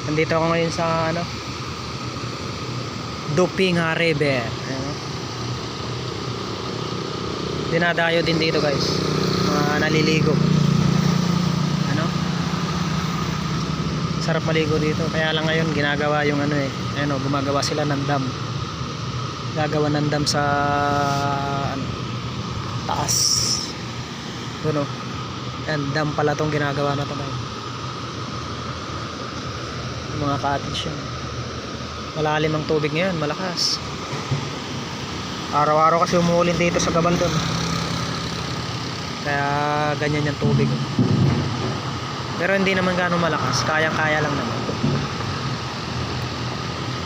Nandito ako ngayon sa ano, Dupinga River. Ayan. Dinadayo din dito guys, mga naliligo. Ano? Sarap maligo dito. Kaya lang ngayon ginagawa yung ano eh. Ayan o, gumagawa sila ng dam. Gagawa ng dam sa ano, taas. Doon o. Ayan, dam pala tong ginagawa na ito guys. Mga cottage yun. Malalim ang tubig ngayon, malakas. Araw-araw kasi umuulan dito sa Gabaldon, kaya ganyan yung tubig. Pero hindi naman gaano malakas, kayang-kaya lang naman.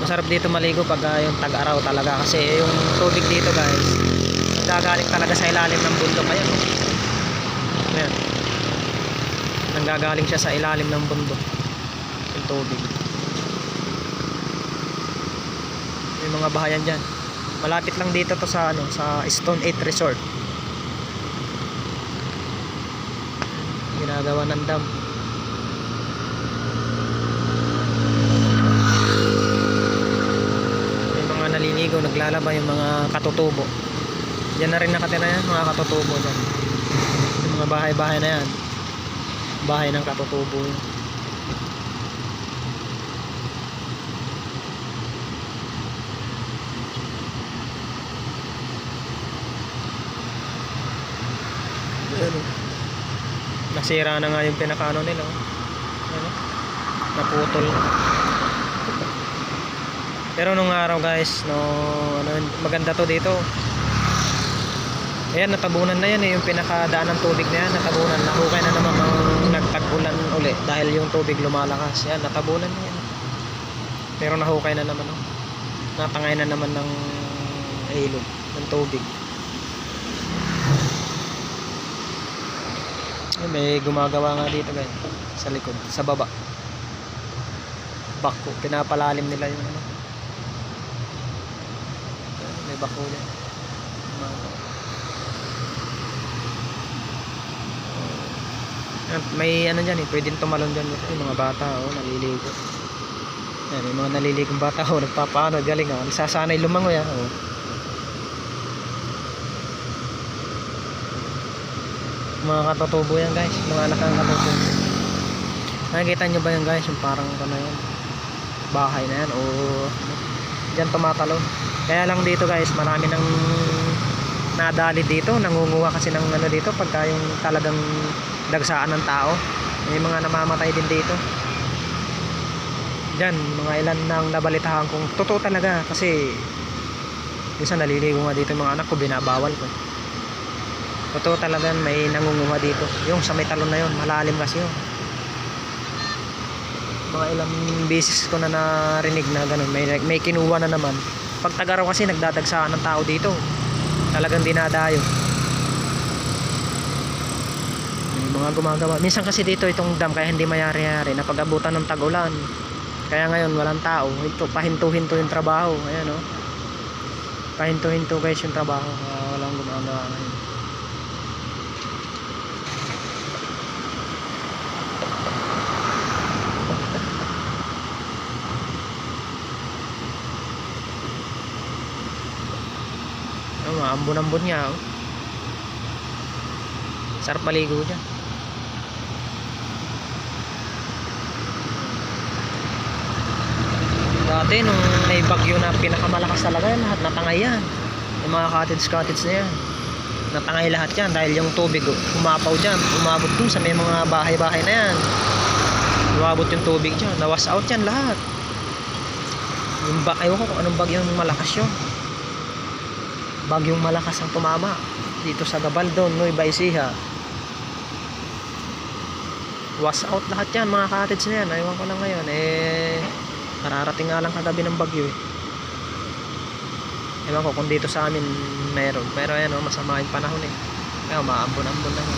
Masarap dito maligo pag yung tag-araw talaga, kasi yung tubig dito guys, nanggagaling talaga sa ilalim ng bundok. Ayan, ayan, nanggagaling siya sa ilalim ng bundok yung tubig. May mga bahayan dyan. Malapit lang dito to sa ano, sa Stone 8 Resort. Ginagawa ng dam. May mga naliligo, naglalaba yung mga katutubo. Diyan na rin nakatira yan, mga katutubo dyan. Yung mga bahay-bahay na yan, bahay ng katutubo yun. Nasira na nga yung pinakaano nila. Ano? Naputol. Pero nung araw guys, no, ano, maganda to dito. Ayan, natabunan na yan eh, yung pinakadaan ng tubig na yan, natabunan. Nahukay na naman ng nagtag-ulan uli dahil yung tubig lumalakas. Yan, natabunan na yan. Pero nahukay na naman, no? Natangay na naman ng ilog, ng tubig. May gumagawa nga dito guys, sa likod, sa baba. Bako, pinapalalim nila yung ano. May bako yan. May ano dyan eh, pwedeng tumalon dyan yung mga bata, oh, naliligo. Yan, yung mga naliligong bata, oh, nagpapaano, galing, oh, nagsasanay lumangoy, oh. Mga katutubo yan guys, mga anak ng katutubo. Nakikita nyo ba yan guys, yung parang ano yan, bahay na yan o dyan tumatalon. Kaya lang dito guys, marami nang nadali dito, nangunguha kasi ng ano dito pagka yung talagang dagsaan ng tao. May mga namamatay din dito dyan, mga ilan nang nabalitahan kong totoo talaga, kasi minsan naliligo nga dito yung mga anak ko, binabawal ko. Totoo talaga may nangunguha dito. Yung sa may talon na yun, malalim kasi yun. Mga ilang beses ko na narinig na ganun. May kinuha na naman. Pag tagaraw kasi nagdadagsaan ng tao dito. Talagang dinadayo. May mga gumagawa. Minsan kasi dito itong dam kaya hindi mayari-yari. Napag-abutan ng tag-ulan. Kaya ngayon walang tao. Ito, pahinto-hinto yung trabaho. Ayan o. Pahinto-hinto guys yung trabaho. Walang gumagawa ngayon. Ambon-ambon nga, oh. Sarap maligo dyan. Dati nung may bagyo na pinakamalakas talaga yan, lahat natangay yan. Yung mga cottage na yan, natangay lahat yan dahil yung tubig umapaw dyan, umabot dun sa may mga bahay-bahay na yan. Umabot yung tubig dyan, nawas out yan lahat. Yung ayaw ko kung anong bagyong malakas yun. Bagyong malakas ang tumama dito sa Gabaldon, Nueva Ecija. Was out lahat yan, mga cottage na yan. Ayaw ko lang ngayon eh, mararating nga lang kagabi ng bagyo eh. Ewan ko kung dito sa amin meron, pero ayan, masama yung panahon eh, kaya maambon-ambon lang.